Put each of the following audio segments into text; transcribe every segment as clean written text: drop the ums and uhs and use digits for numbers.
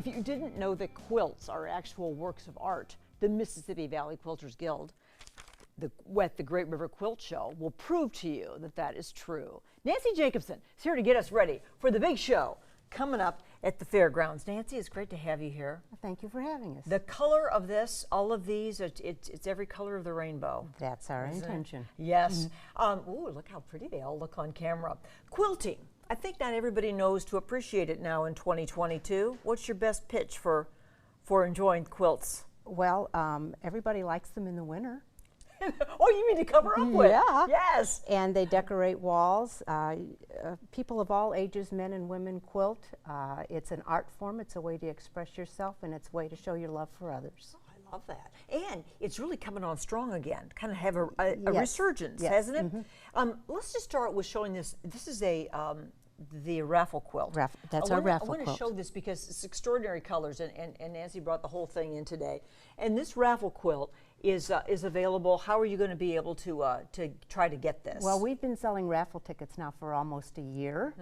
If you didn't know that quilts are actual works of art, the Mississippi Valley Quilters Guild, at the Great River Quilt Show, will prove to you that that is true. Nancy Jacobson is here to get us ready for the big show coming up at the fairgrounds. Nancy, it's great to have you here. Well, thank you for having us. The color of this, all of these, it's every color of the rainbow. That's our intention. Yes. Ooh, look how pretty they all look on camera. Quilting. I think not everybody knows to appreciate it now in 2022. What's your best pitch for enjoying quilts? Well, everybody likes them in the winter. Oh, you mean to cover up with? Yeah. Yes. And they decorate walls. People of all ages, men and women, quilt. It's an art form. It's a way to express yourself, and it's a way to show your love for others. Oh, I love that. And it's really coming on strong again. Kind of have a Yes. resurgence, Yes. hasn't it? Let's just start with showing this. This is the raffle quilt. That's our raffle quilt. I want to show this because it's extraordinary colors, and Nancy brought the whole thing in today. And this raffle quilt is available. How are you going to be able to try to get this? Well, we've been selling raffle tickets now for almost a year.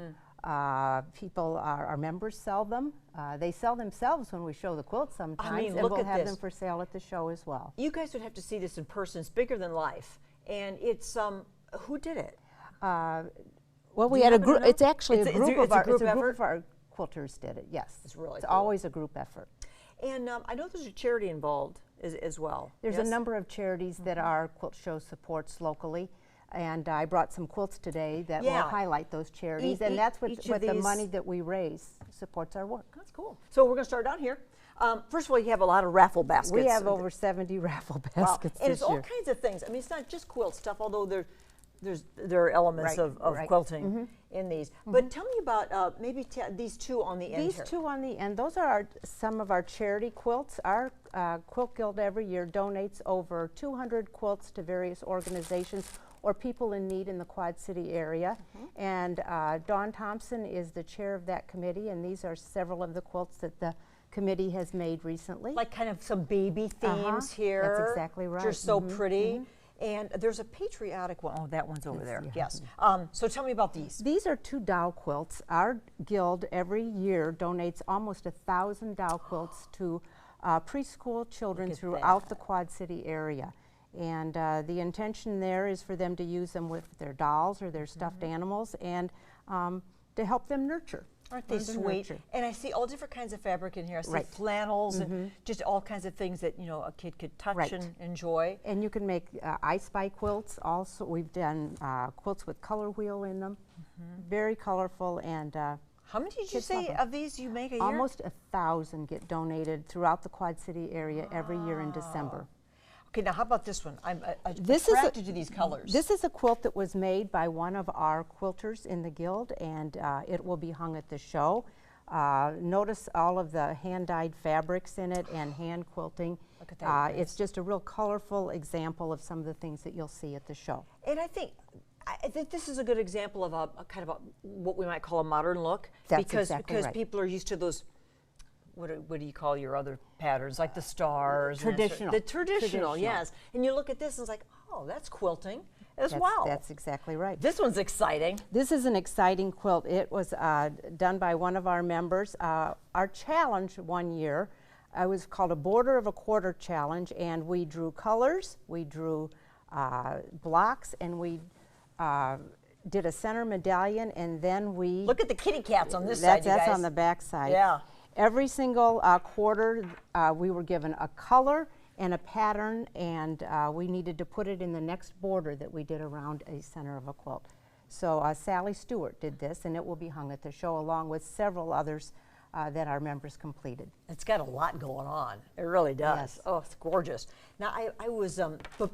People, our members sell them. They sell themselves when we show the quilt sometimes. I mean, and look we'll at have this. them for sale at the show as well. You guys would have to see this in person. It's bigger than life. And it's, who did it? Well, we had a group. It's actually a group of our quilters did it. Yes, it's really. It's cool. always a group effort. And I know there's a charity involved as well. There's a number of charities that our quilt show supports locally, and I brought some quilts today that will highlight those charities, and that's what the money that we raise supports our work. That's cool. So we're going to start down here. First of all, you have a lot of raffle baskets. We have over 70 raffle baskets and this it's year. all kinds of things. I mean, it's not just quilt stuff, although there are elements of quilting in these. But tell me about maybe these two on the end These here. two on the end, those are some of our charity quilts. Our Quilt Guild every year donates over 200 quilts to various organizations or people in need in the Quad City area. And Dawn Thompson is the chair of that committee, and these are several of the quilts that the committee has made recently. Like kind of some baby themes here. That's exactly right. Which are so pretty. And there's a patriotic one. Oh, that one's over there. Yes. So tell me about these. These are two dowel quilts. Our guild every year donates almost 1,000 dowel quilts to preschool children throughout the Quad City area. And the intention there is for them to use them with their dolls or their stuffed animals, and to help them nurture. Aren't they sweet? And I see all different kinds of fabric in here. I see flannels and just all kinds of things that a kid could touch and enjoy. And you can make I Spy quilts. Also, we've done quilts with color wheel in them. Very colorful and. How many did you say of these you make a year? Almost 1,000 get donated throughout the Quad City area every year in December. Okay, now how about this one? I'm attracted to these colors. This is a quilt that was made by one of our quilters in the guild, and it will be hung at the show. Notice all of the hand-dyed fabrics in it and hand quilting. Look at that. It's just a real colorful example of some of the things that you'll see at the show. And I think this is a good example of a kind of what we might call a modern look. That's because right. People are used to those. What do you call your other patterns, like the stars? Traditional. The traditional, yes. And you look at this and it's like, oh, that's quilting as well. That's exactly right. This one's exciting. This is an exciting quilt. It was done by one of our members. Our challenge one year was called a Border of a Quarter Challenge, and we drew colors, we drew blocks, and we did a center medallion, and then we... Look at the kitty cats on this side, you guys. That's on the back side. Yeah. Every single quarter, we were given a color and a pattern, and we needed to put it in the next border that we did around a center of a quilt. So Sally Stewart did this, and it will be hung at the show along with several others that our members completed. It's got a lot going on. It really does. Yes. Oh, it's gorgeous. Now, I was,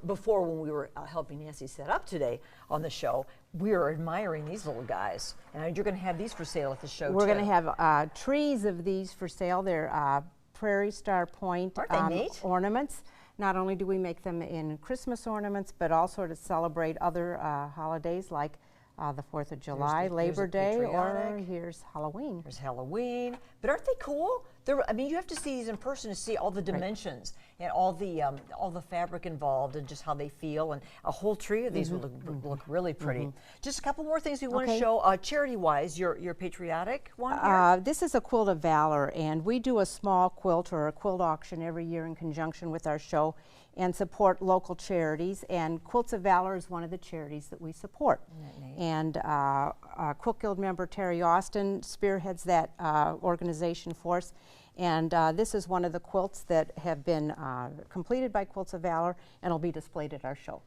before when we were helping Nancy set up today on the show, we were admiring these little guys. And you're going to have these for sale at the show, We're going to have trees of these for sale. They're Prairie Star Point ornaments. Not only do we make them in Christmas ornaments, but also to celebrate other holidays like the 4th of July, Labor Day, or here's Halloween. There's Halloween. But aren't they cool? I mean, you have to see these in person to see all the dimensions and all the fabric involved and just how they feel. And a whole tree of these would look really pretty. Just a couple more things we want to show charity-wise. Your patriotic one here. This is a Quilt of Valor, and we do a small quilt or a quilt auction every year in conjunction with our show and support local charities. And Quilts of Valor is one of the charities that we support. And Quilt Guild member Terry Austin spearheads that organization for us. And this is one of the quilts that have been completed by Quilts of Valor and will be displayed at our show.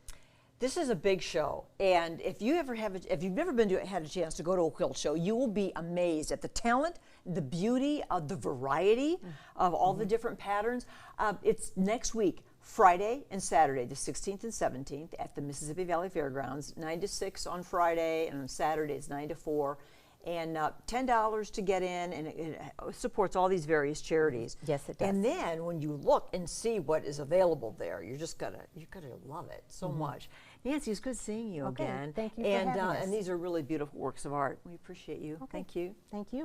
This is a big show, and if you've never had a chance to go to a quilt show, you will be amazed at the talent, the beauty, of the variety of all the different patterns. It's next week, Friday and Saturday, the 16th and 17th, at the Mississippi Valley Fairgrounds, 9 to 6 on Friday, and on Saturday it's 9 to 4. And $10 to get in, and it supports all these various charities. Yes, it does. And then when you look and see what is available there, you're gonna love it so much. Nancy, it's good seeing you again. Thank you for having us. And these are really beautiful works of art. We appreciate you. Thank you. Thank you.